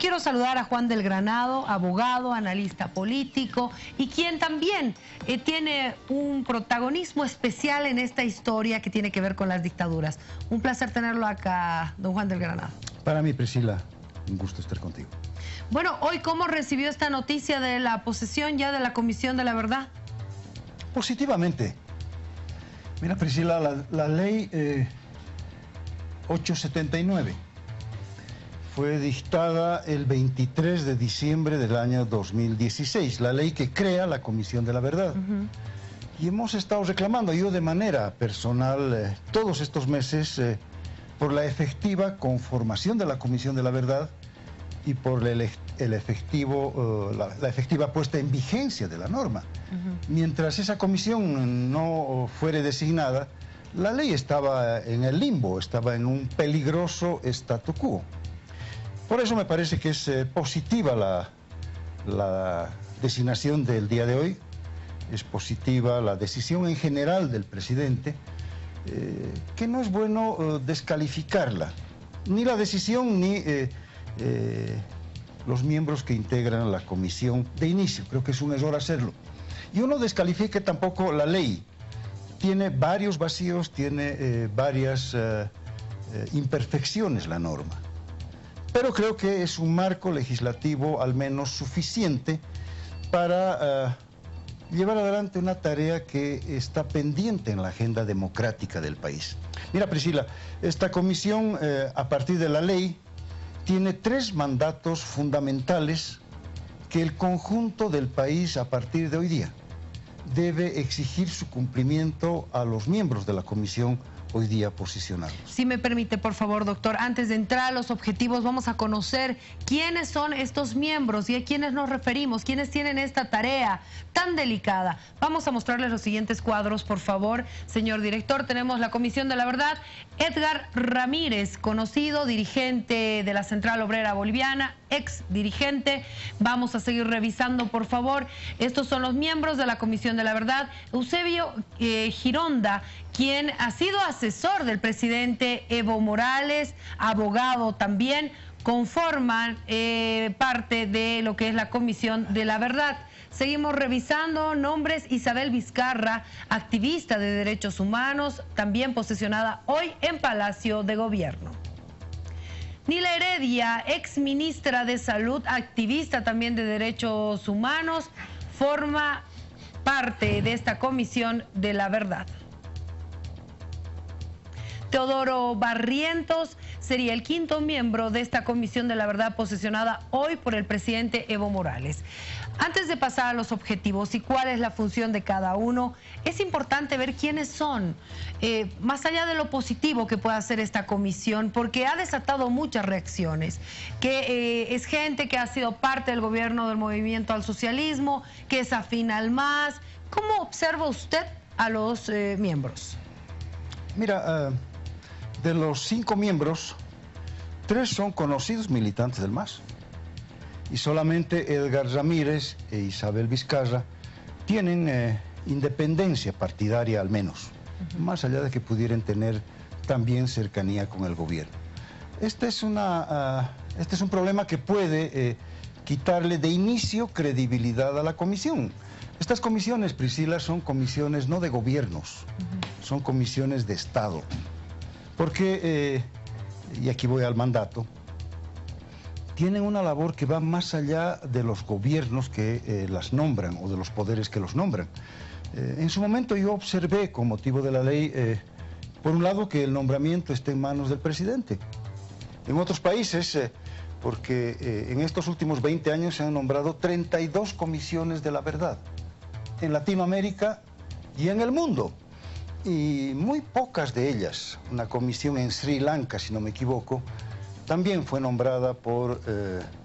quiero saludar a Juan del Granado, abogado, analista político y quien también tiene un protagonismo especial en esta historia que tiene que ver con las dictaduras. Un placer tenerlo acá, don Juan del Granado. Para mí, Priscila, un gusto estar contigo. Bueno, hoy, ¿cómo recibió esta noticia de la posesión ya de la Comisión de la Verdad? Positivamente. Mira, Priscila, la ley 879 fue dictada el 23 de diciembre del año 2016, la ley que crea la Comisión de la Verdad. Y hemos estado reclamando, yo de manera personal, todos estos meses, por la efectiva conformación de la Comisión de la Verdad y por la efectiva puesta en vigencia de la norma. Mientras esa comisión no fuere designada, la ley estaba en el limbo, estaba en un peligroso statu quo. Por eso me parece que es positiva la designación del día de hoy, es positiva la decisión en general del presidente, que no es bueno descalificarla, ni la decisión ni los miembros que integran la comisión de inicio. Creo que es un error hacerlo. Y uno descalifique tampoco la ley. Tiene varios vacíos, tiene varias imperfecciones la norma. Pero creo que es un marco legislativo al menos suficiente para llevar adelante una tarea que está pendiente en la agenda democrática del país. Mira, Priscila, esta comisión, a partir de la ley, tiene 3 mandatos fundamentales que el conjunto del país, a partir de hoy día, debe exigir su cumplimiento a los miembros de la comisión hoy día posicionados. Si me permite, por favor, doctor, antes de entrar a los objetivos, vamos a conocer quiénes son estos miembros y a quiénes nos referimos, quiénes tienen esta tarea tan delicada. Vamos a mostrarles los siguientes cuadros, por favor, señor director. Tenemos la Comisión de la Verdad, Edgar Ramírez, conocido dirigente de la Central Obrera Boliviana, ex dirigente. Vamos a seguir revisando, por favor. Estos son los miembros de la Comisión de la Verdad. Eusebio Gironda, quien ha sido asesor del presidente Evo Morales, abogado también, conforman parte de lo que es la Comisión de la Verdad. Seguimos revisando nombres. Isabel Vizcarra, activista de derechos humanos, también posesionada hoy en Palacio de Gobierno. Nila Heredia, ex ministra de Salud, activista también de derechos humanos, forma parte de esta Comisión de la Verdad. Teodoro Barrientos sería el 5º miembro de esta Comisión de la Verdad posesionada hoy por el presidente Evo Morales. Antes de pasar a los objetivos y cuál es la función de cada uno, es importante ver quiénes son, más allá de lo positivo que pueda hacer esta comisión, porque ha desatado muchas reacciones, que es gente que ha sido parte del gobierno del movimiento al socialismo, que es afín al MAS. ¿Cómo observa usted a los miembros? Mira, de los 5 miembros, 3 son conocidos militantes del MAS. Y solamente Edgar Ramírez e Isabel Vizcarra tienen independencia partidaria al menos, más allá de que pudieran tener también cercanía con el gobierno. Este es un problema que puede quitarle de inicio credibilidad a la comisión. Estas comisiones, Priscila, son comisiones no de gobiernos, son comisiones de Estado. Porque, y aquí voy al mandato, tienen una labor que va más allá de los gobiernos que las nombran o de los poderes que los nombran. En su momento yo observé, con motivo de la ley, por un lado que el nombramiento está en manos del presidente. En otros países, porque en estos últimos 20 años se han nombrado 32 comisiones de la verdad, en Latinoamérica y en el mundo. Y muy pocas de ellas, una comisión en Sri Lanka, si no me equivoco, también fue nombrada por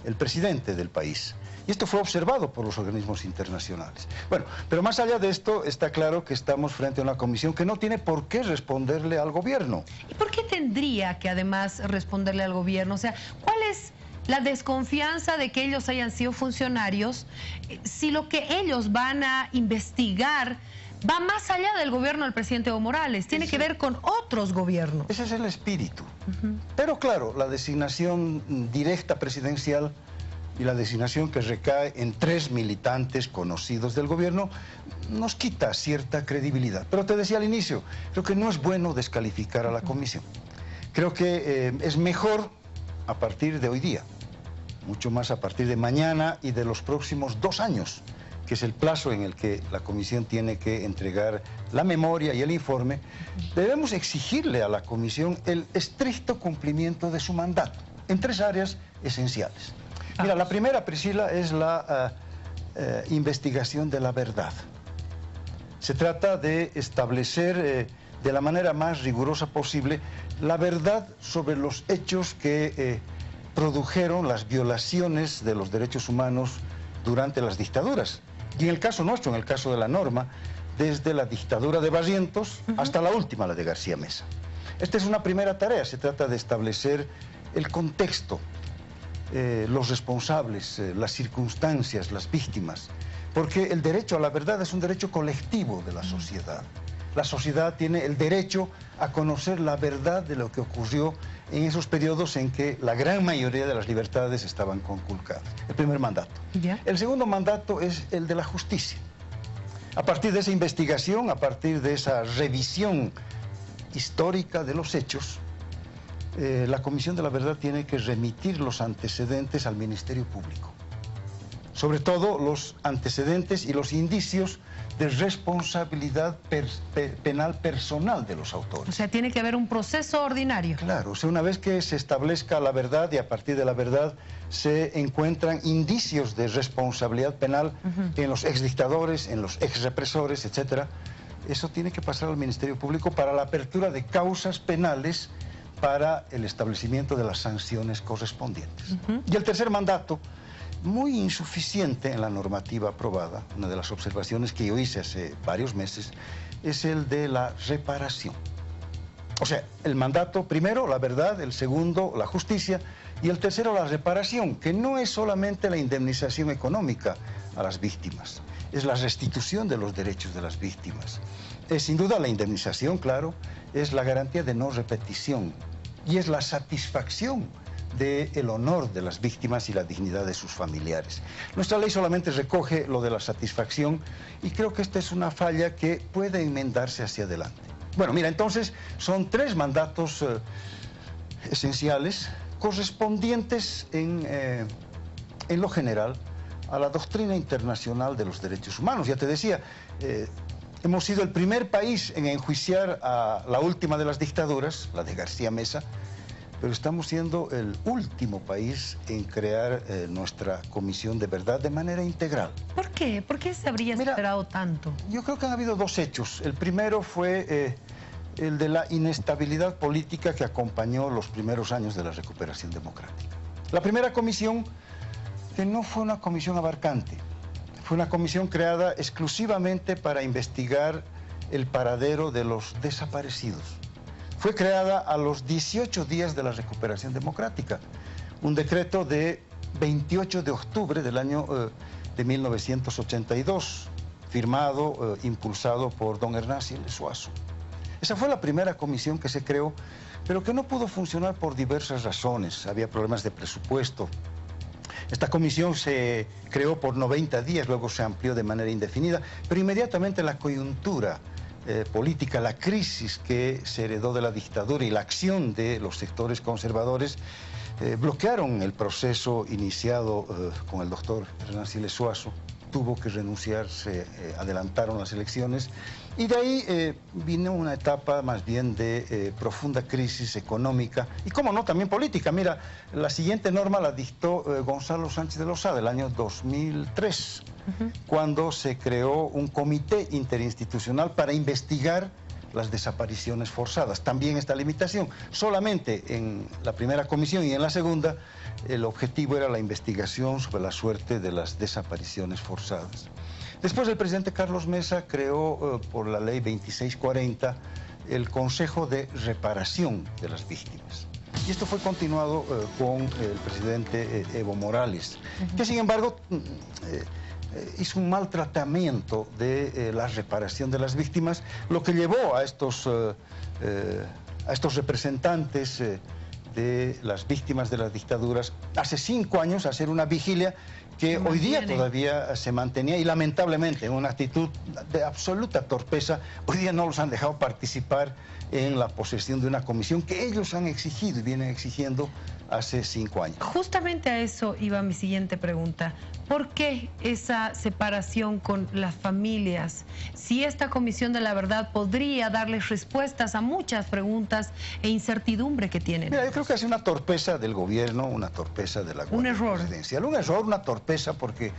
el presidente del país. Y esto fue observado por los organismos internacionales. Bueno, pero más allá de esto, está claro que estamos frente a una comisión que no tiene por qué responderle al gobierno. ¿Y por qué tendría que además responderle al gobierno? O sea, ¿cuál es la desconfianza de que ellos hayan sido funcionarios si lo que ellos van a investigar va más allá del gobierno del presidente Evo Morales, tiene que ver con otros gobiernos? Ese es el espíritu. Pero claro, la designación directa presidencial y la designación que recae en 3 militantes conocidos del gobierno nos quita cierta credibilidad. Pero te decía al inicio, creo que no es bueno descalificar a la comisión. Creo que es mejor a partir de hoy día, mucho más a partir de mañana y de los próximos 2 años, que es el plazo en el que la comisión tiene que entregar la memoria y el informe. Debemos exigirle a la comisión el estricto cumplimiento de su mandato en 3 áreas esenciales. Mira, la primera, Priscila, es la investigación de la verdad. Se trata de establecer de la manera más rigurosa posible la verdad sobre los hechos que produjeron las violaciones de los derechos humanos durante las dictaduras. Y en el caso nuestro, en el caso de la Norma, desde la dictadura de Barrientos hasta la última, la de García Meza. Esta es una primera tarea, se trata de establecer el contexto, los responsables, las circunstancias, las víctimas, porque el derecho a la verdad es un derecho colectivo de la sociedad. La sociedad tiene el derecho a conocer la verdad de lo que ocurrió en esos periodos en que la gran mayoría de las libertades estaban conculcadas. El primer mandato. El segundo mandato es el de la justicia. A partir de esa investigación, a partir de esa revisión histórica de los hechos, la Comisión de la Verdad tiene que remitir los antecedentes al Ministerio Público. Sobre todo los antecedentes y los indicios de responsabilidad penal personal de los autores. O sea, tiene que haber un proceso ordinario. Claro, o sea, una vez que se establezca la verdad y a partir de la verdad se encuentran indicios de responsabilidad penal en los exdictadores, en los exrepresores, etcétera, eso tiene que pasar al Ministerio Público para la apertura de causas penales para el establecimiento de las sanciones correspondientes. Y el tercer mandato, muy insuficiente en la normativa aprobada, una de las observaciones que yo hice hace varios meses, es el de la reparación. O sea, el mandato primero, la verdad, el segundo, la justicia, y el tercero, la reparación, que no es solamente la indemnización económica a las víctimas, es la restitución de los derechos de las víctimas. Es sin duda la indemnización, claro, es la garantía de no repetición y es la satisfacción del honor de las víctimas y la dignidad de sus familiares. Nuestra ley solamente recoge lo de la satisfacción y creo que esta es una falla que puede enmendarse hacia adelante. Bueno, mira, entonces son 3 mandatos esenciales correspondientes en lo general a la doctrina internacional de los derechos humanos. Ya te decía, hemos sido el primer país en enjuiciar a la última de las dictaduras, la de García Meza, pero estamos siendo el último país en crear nuestra Comisión de Verdad de manera integral. ¿Por qué? ¿Por qué se habría esperado tanto? Yo creo que han habido 2 hechos. El primero fue el de la inestabilidad política que acompañó los primeros años de la recuperación democrática. La primera comisión, que no fue una comisión abarcante, fue una comisión creada exclusivamente para investigar el paradero de los desaparecidos. Fue creada a los 18 días de la recuperación democrática. Un decreto de 28 de octubre del año de 1982, firmado, impulsado por don Hernán Siles Suazo. Esa fue la primera comisión que se creó, pero que no pudo funcionar por diversas razones. Había problemas de presupuesto. Esta comisión se creó por 90 días, luego se amplió de manera indefinida, pero inmediatamente la coyuntura política, la crisis que se heredó de la dictadura y la acción de los sectores conservadores bloquearon el proceso iniciado con el doctor Hernán Siles Suazo. Tuvo que renunciar, se adelantaron las elecciones y de ahí vino una etapa más bien de profunda crisis económica y, cómo no, también política. Mira, la siguiente norma la dictó Gonzalo Sánchez de Lozada el año 2003, cuando se creó un comité interinstitucional para investigar las desapariciones forzadas. También esta limitación. Solamente en la primera comisión y en la segunda el objetivo era la investigación sobre la suerte de las desapariciones forzadas. Después el presidente Carlos Mesa creó por la ley 2640 el Consejo de Reparación de las Víctimas. Y esto fue continuado con el presidente Evo Morales, que sin embargo hizo un mal tratamiento de la reparación de las víctimas, lo que llevó a estos representantes de las víctimas de las dictaduras, hace 5 años, hacer una vigilia que hoy día todavía se mantenía, y lamentablemente en una actitud de absoluta torpeza, hoy día no los han dejado participar en la posesión de una comisión que ellos han exigido y vienen exigiendo hace 5 años. Justamente a eso iba mi siguiente pregunta. ¿Por qué esa separación con las familias? Si esta Comisión de la Verdad podría darles respuestas a muchas preguntas e incertidumbre que tienen. Mira, yo creo que es una torpeza del gobierno, una torpeza de la Guardia Presidencial. Un error, una torpeza, porque,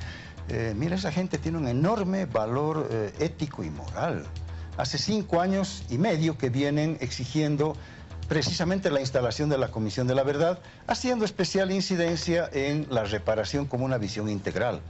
mira, esa gente tiene un enorme valor ético y moral. Hace 5 años y medio que vienen exigiendo precisamente la instalación de la Comisión de la Verdad, haciendo especial incidencia en la reparación como una visión integral.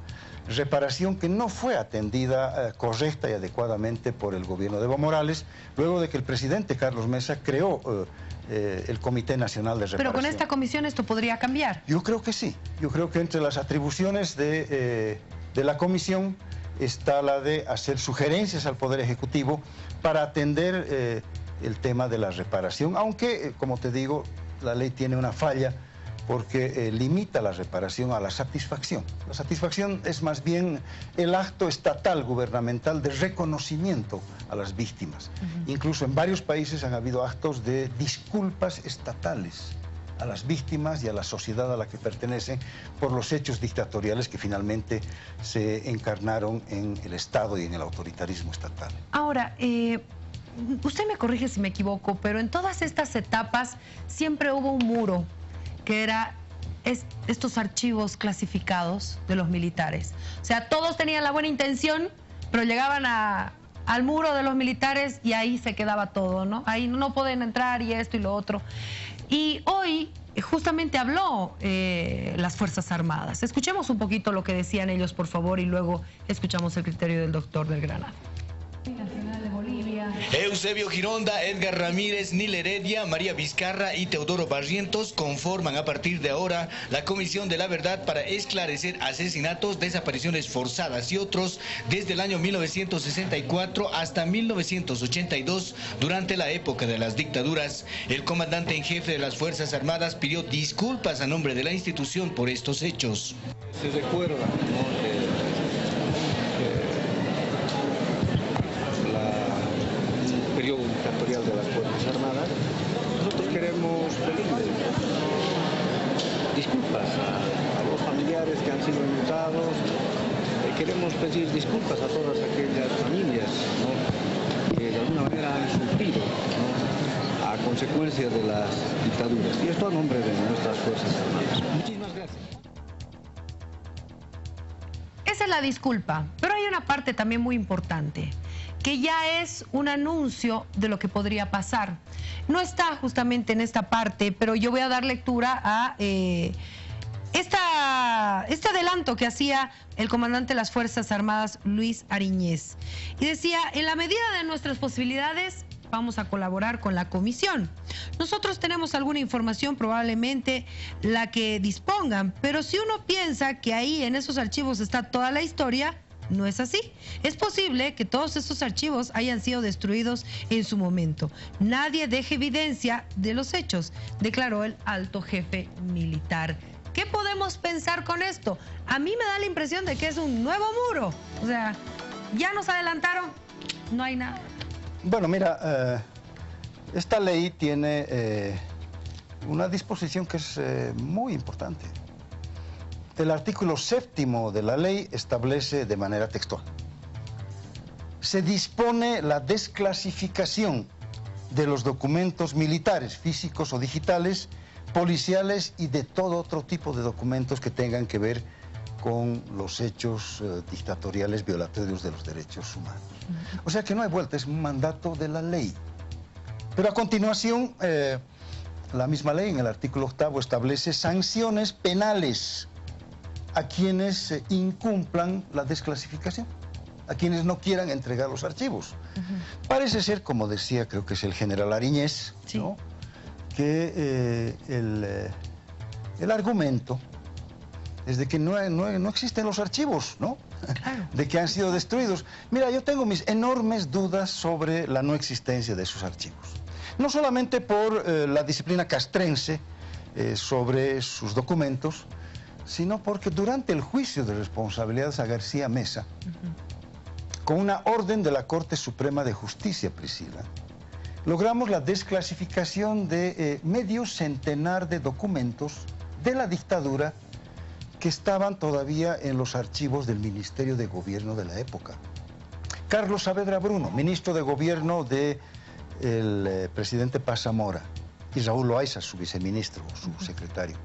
Reparación que no fue atendida correcta y adecuadamente por el gobierno de Evo Morales, luego de que el presidente Carlos Mesa creó el Comité Nacional de Reparación. Pero con esta comisión esto podría cambiar. Yo creo que sí. Yo creo que entre las atribuciones de la comisión está la de hacer sugerencias al Poder Ejecutivo para atender el tema de la reparación, aunque, como te digo, la ley tiene una falla porque limita la reparación a la satisfacción. La satisfacción es más bien el acto estatal, gubernamental, de reconocimiento a las víctimas. Incluso en varios países han habido actos de disculpas estatales a las víctimas y a la sociedad a la que pertenecen por los hechos dictatoriales que finalmente se encarnaron en el Estado y en el autoritarismo estatal. Ahora, usted me corrige si me equivoco, pero en todas estas etapas siempre hubo un muro, que era estos archivos clasificados de los militares. O sea, todos tenían la buena intención, pero llegaban al muro de los militares y ahí se quedaba todo, ¿no? Ahí no pueden entrar y esto y lo otro. Y hoy justamente habló las Fuerzas Armadas. Escuchemos un poquito lo que decían ellos, por favor, y luego escuchamos el criterio del doctor del Granado. Nacional de Bolivia. Eusebio Gironda, Edgar Ramírez, Nil Heredia, María Vizcarra y Teodoro Barrientos conforman a partir de ahora la Comisión de la Verdad para esclarecer asesinatos, desapariciones forzadas y otros desde el año 1964 hasta 1982 durante la época de las dictaduras. El comandante en jefe de las Fuerzas Armadas pidió disculpas a nombre de la institución por estos hechos. Se recuerda, ¿no?, periodo dictatorial de las Fuerzas Armadas. Nosotros queremos pedirle disculpas a los familiares que han sido enlutados, queremos pedir disculpas a todas aquellas familias, ¿no?, que de alguna manera han sufrido, ¿no?, a consecuencia de las dictaduras. Y esto a nombre de nuestras Fuerzas Armadas. Muchísimas gracias. Esa es la disculpa, pero hay una parte también muy importante, que ya es un anuncio de lo que podría pasar. No está justamente en esta parte, pero yo voy a dar lectura a este adelanto que hacía el comandante de las Fuerzas Armadas, Luis Ariñez. Y decía, en la medida de nuestras posibilidades, vamos a colaborar con la comisión. Nosotros tenemos alguna información, probablemente la que dispongan, pero si uno piensa que ahí en esos archivos está toda la historia, no es así. Es posible que todos estos archivos hayan sido destruidos en su momento. Nadie deja evidencia de los hechos, declaró el alto jefe militar. ¿Qué podemos pensar con esto? A mí me da la impresión de que es un nuevo muro. O sea, ya nos adelantaron, no hay nada. Bueno, mira, esta ley tiene una disposición que es muy importante. El artículo 7º de la ley establece de manera textual: se dispone la desclasificación de los documentos militares, físicos o digitales, policiales y de todo otro tipo de documentos que tengan que ver con los hechos dictatoriales violatorios de los derechos humanos. O sea que no hay vuelta, es un mandato de la ley. Pero a continuación, la misma ley en el artículo 8º establece sanciones penales a quienes incumplan la desclasificación, a quienes no quieran entregar los archivos. Parece ser, como decía, creo que es el general Ariñez, sí, ¿no?, que el argumento es de que no existen los archivos, ¿no? Claro. De que han sido destruidos. Mira, yo tengo mis enormes dudas sobre la no existencia de esos archivos. No solamente por la disciplina castrense, sobre sus documentos, sino porque durante el juicio de responsabilidades a García Mesa, con una orden de la Corte Suprema de Justicia, Priscila, logramos la desclasificación de medio centenar de documentos de la dictadura que estaban todavía en los archivos del Ministerio de Gobierno de la época. Carlos Saavedra Bruno, ministro de Gobierno del presidente Paz Zamora, y Raúl Loaiza, su viceministro, su secretario,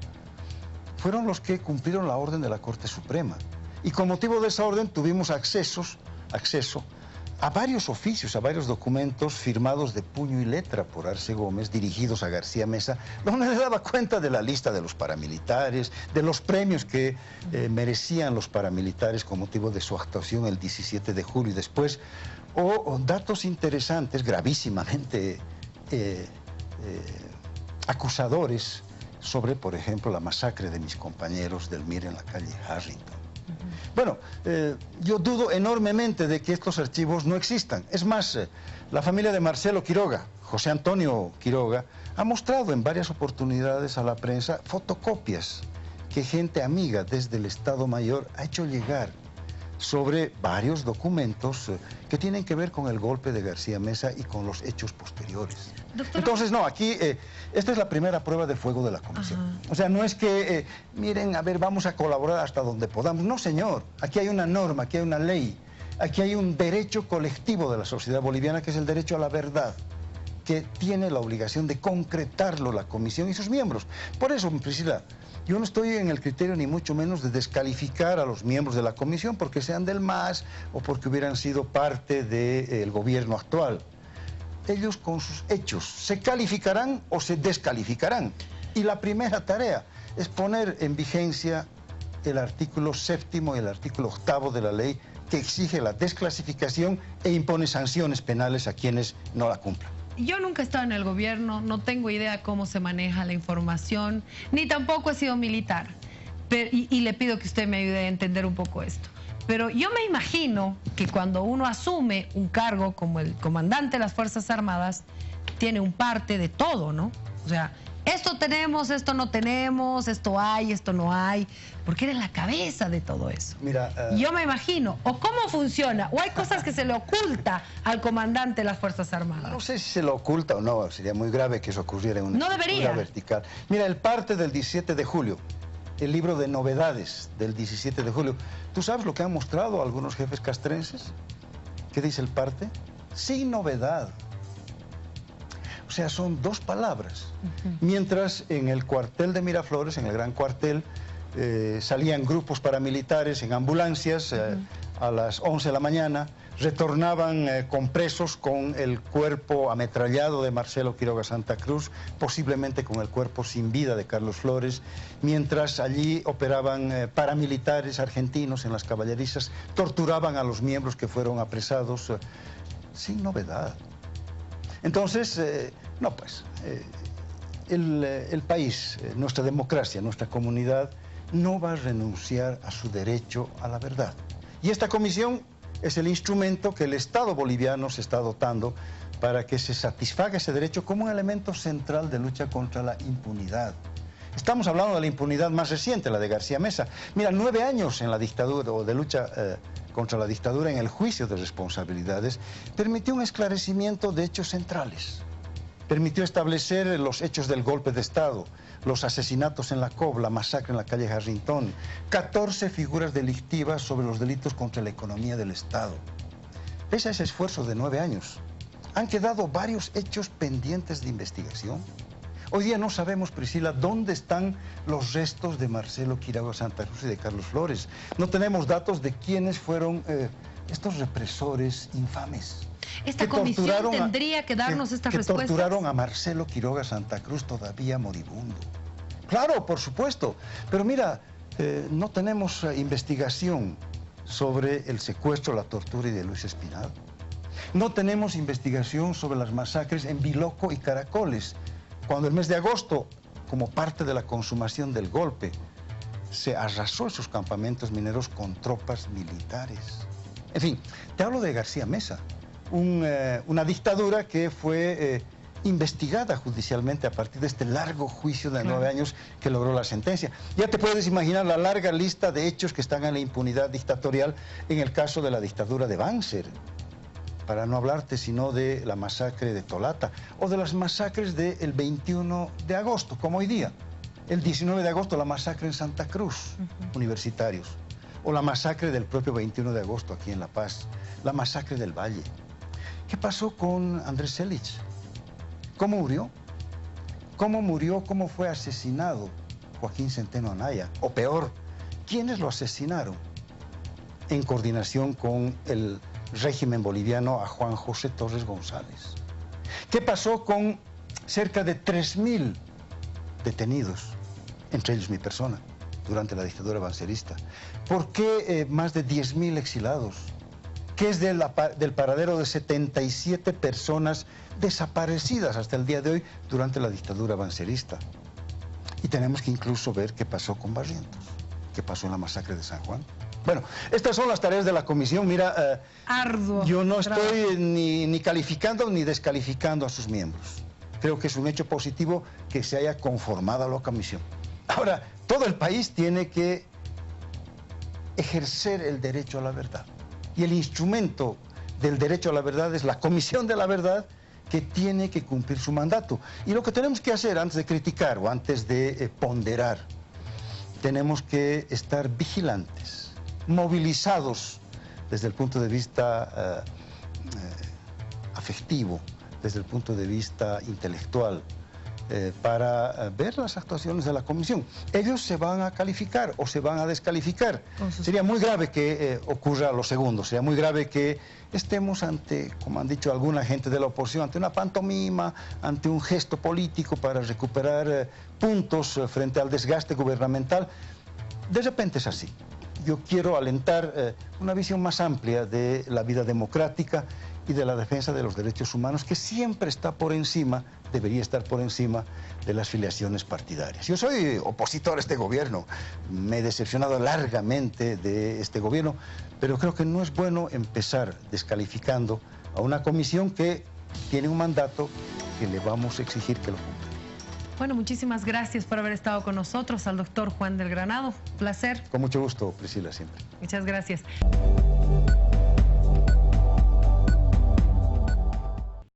fueron los que cumplieron la orden de la Corte Suprema. Y con motivo de esa orden tuvimos acceso a varios oficios, a varios documentos firmados de puño y letra por Arce Gómez, dirigidos a García Mesa, donde le daba cuenta de la lista de los paramilitares, de los premios que merecían los paramilitares con motivo de su actuación el 17 de julio y después, o datos interesantes, gravísimamente acusadores, sobre, por ejemplo, la masacre de mis compañeros del MIR en la calle Harrington. Bueno, yo dudo enormemente de que estos archivos no existan. Es más, la familia de Marcelo Quiroga, José Antonio Quiroga, ha mostrado en varias oportunidades a la prensa fotocopias que gente amiga desde el Estado Mayor ha hecho llegar sobre varios documentos que tienen que ver con el golpe de García Mesa y con los hechos posteriores. Doctora. Entonces, no, aquí esta es la primera prueba de fuego de la comisión. O sea, no es que, miren, a ver, vamos a colaborar hasta donde podamos. No, señor, aquí hay una norma, aquí hay una ley, aquí hay un derecho colectivo de la sociedad boliviana que es el derecho a la verdad, que tiene la obligación de concretarlo la comisión y sus miembros. Por eso, Priscila, yo no estoy en el criterio ni mucho menos de descalificar a los miembros de la comisión porque sean del MAS o porque hubieran sido parte del gobierno actual. Ellos con sus hechos se calificarán o se descalificarán. Y la primera tarea es poner en vigencia el artículo 7º y el artículo 8º de la ley que exige la desclasificación e impone sanciones penales a quienes no la cumplan. Yo nunca he estado en el gobierno, no tengo idea cómo se maneja la información, ni tampoco he sido militar. Y le pido que usted me ayude a entender un poco esto. Pero yo me imagino que cuando uno asume un cargo como el comandante de las Fuerzas Armadas, tiene un parte de todo, ¿no? O sea, esto tenemos, esto no tenemos, esto hay, esto no hay, porque eres la cabeza de todo eso. Mira, yo me imagino, o cómo funciona, o hay cosas que se le oculta al comandante de las Fuerzas Armadas. No sé si se lo oculta o no, sería muy grave que eso ocurriera en una estructura vertical. Mira, el parte del 17 de julio, el libro de novedades del 17 de julio, ¿tú sabes lo que han mostrado algunos jefes castrenses? ¿Qué dice el parte? Sin novedad. O sea, son dos palabras. Mientras en el cuartel de Miraflores, en el gran cuartel, salían grupos paramilitares en ambulancias a las 11 de la mañana, retornaban con presos con el cuerpo ametrallado de Marcelo Quiroga Santa Cruz, posiblemente con el cuerpo sin vida de Carlos Flores, mientras allí operaban paramilitares argentinos en las caballerizas, torturaban a los miembros que fueron apresados, sin novedad. Entonces, no pues, el país, nuestra democracia, nuestra comunidad, no va a renunciar a su derecho a la verdad. Y esta comisión es el instrumento que el Estado boliviano se está dotando para que se satisfaga ese derecho como un elemento central de lucha contra la impunidad. Estamos hablando de la impunidad más reciente, la de García Mesa. Mira, 9 años en la dictadura o de lucha contra la dictadura en el juicio de responsabilidades permitió un esclarecimiento de hechos centrales. Permitió establecer los hechos del golpe de Estado, los asesinatos en la COB, la masacre en la calle Harrington, 14 figuras delictivas sobre los delitos contra la economía del Estado. Pese a ese esfuerzo de 9 años, han quedado varios hechos pendientes de investigación. Hoy día no sabemos, Priscila, dónde están los restos de Marcelo Quiroga Santa Cruz y de Carlos Flores. No tenemos datos de quiénes fueron estos represores infames. Esta comisión tendría que darnos estas respuestas. Que torturaron a Marcelo Quiroga Santa Cruz todavía moribundo. Claro, por supuesto. Pero mira, no tenemos investigación sobre el secuestro, la tortura y de Luis Espinal. No tenemos investigación sobre las masacres en Biloco y Caracoles, cuando el mes de agosto, como parte de la consumación del golpe, se arrasó esos campamentos mineros con tropas militares. En fin, te hablo de García Mesa, una dictadura que fue investigada judicialmente a partir de este largo juicio de 9 años que logró la sentencia. Ya te puedes imaginar la larga lista de hechos que están en la impunidad dictatorial en el caso de la dictadura de Banzer, para no hablarte sino de la masacre de Tolata o de las masacres del 21 de agosto, como hoy día. El 19 de agosto la masacre en Santa Cruz, universitarios, o la masacre del propio 21 de agosto aquí en La Paz, la masacre del Valle. ¿Qué pasó con Andrés Selic? ¿Cómo murió? ¿Cómo murió? ¿Cómo fue asesinado Joaquín Centeno Anaya? O peor, ¿quiénes lo asesinaron? En coordinación con el régimen boliviano a Juan José Torres González. ¿Qué pasó con cerca de 3.000 detenidos, entre ellos mi persona, durante la dictadura bancerista? ¿Por qué más de 10.000 exilados? ¿Qué es del paradero de 77 personas desaparecidas hasta el día de hoy durante la dictadura bancerista? Y tenemos que incluso ver qué pasó con Barrientos, qué pasó en la masacre de San Juan. Bueno, estas son las tareas de la comisión. Mira, yo no estoy ni calificando ni descalificando a sus miembros. Creo que es un hecho positivo que se haya conformado la comisión. Ahora, todo el país tiene que ejercer el derecho a la verdad. Y el instrumento del derecho a la verdad es la Comisión de la Verdad, que tiene que cumplir su mandato. Y lo que tenemos que hacer antes de criticar o antes de ponderar, tenemos que estar vigilantes, movilizados desde el punto de vista afectivo, desde el punto de vista intelectual, para ver las actuaciones de la comisión. Ellos se van a calificar o se van a descalificar. Sería muy grave que ocurra lo segundo, sería muy grave que estemos ante, como han dicho alguna gente de la oposición, ante una pantomima, ante un gesto político para recuperar puntos frente al desgaste gubernamental. De repente es así. Yo quiero alentar una visión más amplia de la vida democrática y de la defensa de los derechos humanos, que siempre está por encima, debería estar por encima de las filiaciones partidarias. Yo soy opositor a este gobierno, me he decepcionado largamente de este gobierno, pero creo que no es bueno empezar descalificando a una comisión que tiene un mandato que le vamos a exigir que lo cumpla. Bueno, muchísimas gracias por haber estado con nosotros, al doctor Juan del Granado. Placer. Con mucho gusto, Priscila, siempre. Muchas gracias.